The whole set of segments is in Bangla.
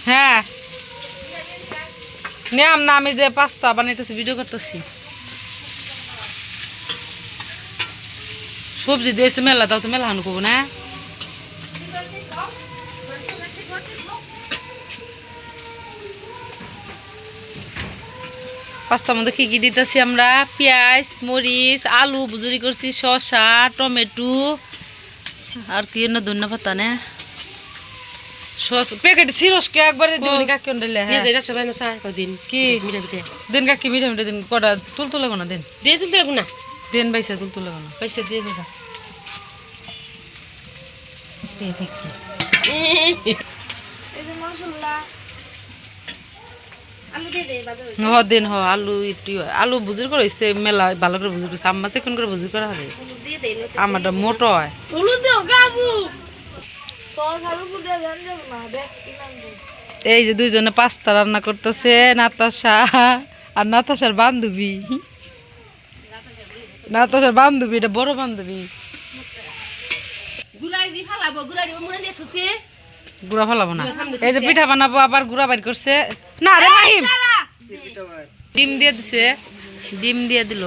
হ্যাঁ নিয়াম না, আমি যে পাস্তা বানাইতেছি ভিডিও করতেছি। সবজি দিয়েছে মেলা, তাও তো মেলা হান করবো না। পাস্তার মধ্যে কি কি দিতেছি আমরা? পেঁয়াজ, মরিচ, আলু বুজুরি করছি, শসা, টমেটো আর কি ধনিয়া পাতা না প্যাকেট সিরসকে একবারে দিবনি কাকি দিলে। হ্যাঁ দিন কি দিন কাকি মিঠা মিঠা দিন কটা তুলতে লাগো না দিন দিয়ে তুলতে লাগবো না দিন বাইসা তুলতে লাগো না পয়সা দিয়ে দেবা দিন হ আলু একটু আলু বুঝির করে মেলা ভালো করে বুঝির করছে আম্মা চিকন করে বুঝির করা হবে আমারটা মোটো হয়। এই যে দুইজনে পাস্তা রান্না করতেছে, নাতাশা আর নাতাশার বান্ধবী। নাতাশার বান্ধবী, এটা বড় বান্ধবী। গুড়া ফালাবো না, এই যে পিঠা বানাবো আবার গুড়া বাইর করছে না রে মাহিম। ডিম দিয়ে দিছে, ডিম দিয়ে দিল।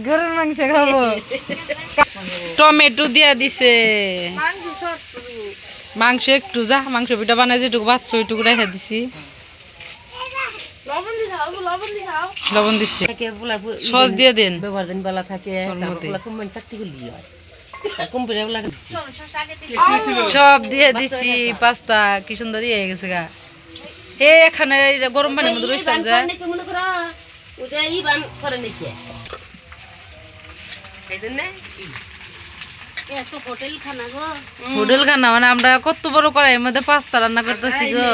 গরুর মাংস খাবো। টমেটো দিয়ে দিছে, মাংস একটু যা মাংস পিঠা বানাই যেটুকু বাচ্চা ওইটুকু রেখে দিছি। লবণ দিচ্ছে, সস দিয়ে দেন, ব্যবহার দিন বেলা থাকে সব দিয়ে দিছি। পাস্তা কি সুন্দর হয়ে গেছে গা। এখানে গরম পানির মধ্যে রয়েছে হোটেল খানা মানে আমরা কত বড় কড়াইয়ের মধ্যে পাস্তা রান্না করতেছি গো।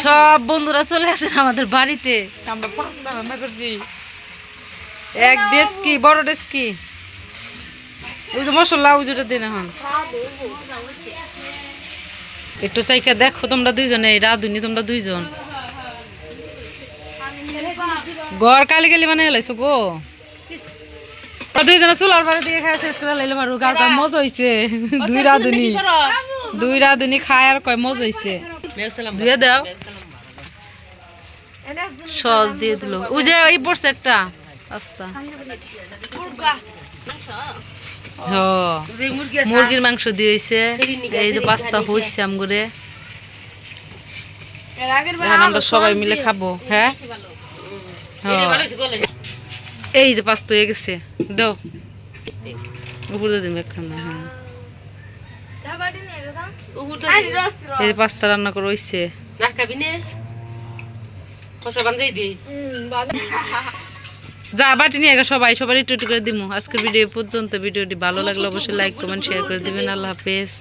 সব বন্ধুরা চলে আসেন আমাদের বাড়িতে, আমরা পাস্তা রান্না করছি। এক ডেস্কি বড় ডেস্কি, ওই যে মশলা উজুটা দিন। এখন একটু চাইকা দেখো তোমরা দুইজনে, রাধুনি তোমরা দুইজন ঘর কালি কালি মানে হেলাইছো গো। দুইজনে চুলার বাড়ি দিয়ে খাই শেষ করে লাইলে মারু। গাছ মজা হয়েছে, দুই রাধুনি খায় আর কয় মজা হয়েছে। ধুয়ে দাও, সস দিয়ে দিল। ওই যে এই পড়ছে একটা পাস্তা, মুরগির মাংস দিয়েছে। এই যে পাস্তা হয়েছে আমগুরে, আমরা সবাই মিলে খাবো। হ্যাঁ এই যে পাস্তা হয়ে গেছে, দাও উপরে দিন একখানা। হ্যাঁ এই যে পাস্তা রান্না করে হয়েছে। যা বাটি নিয়ে সবাই সবার একটু একটু করে দিব। আজকের ভিডিও পর্যন্ত। ভিডিওটি ভালো লাগলে অবশ্যই লাইক কমেন্ট শেয়ার করে দিবেন। আল্লাহ হাফেজ।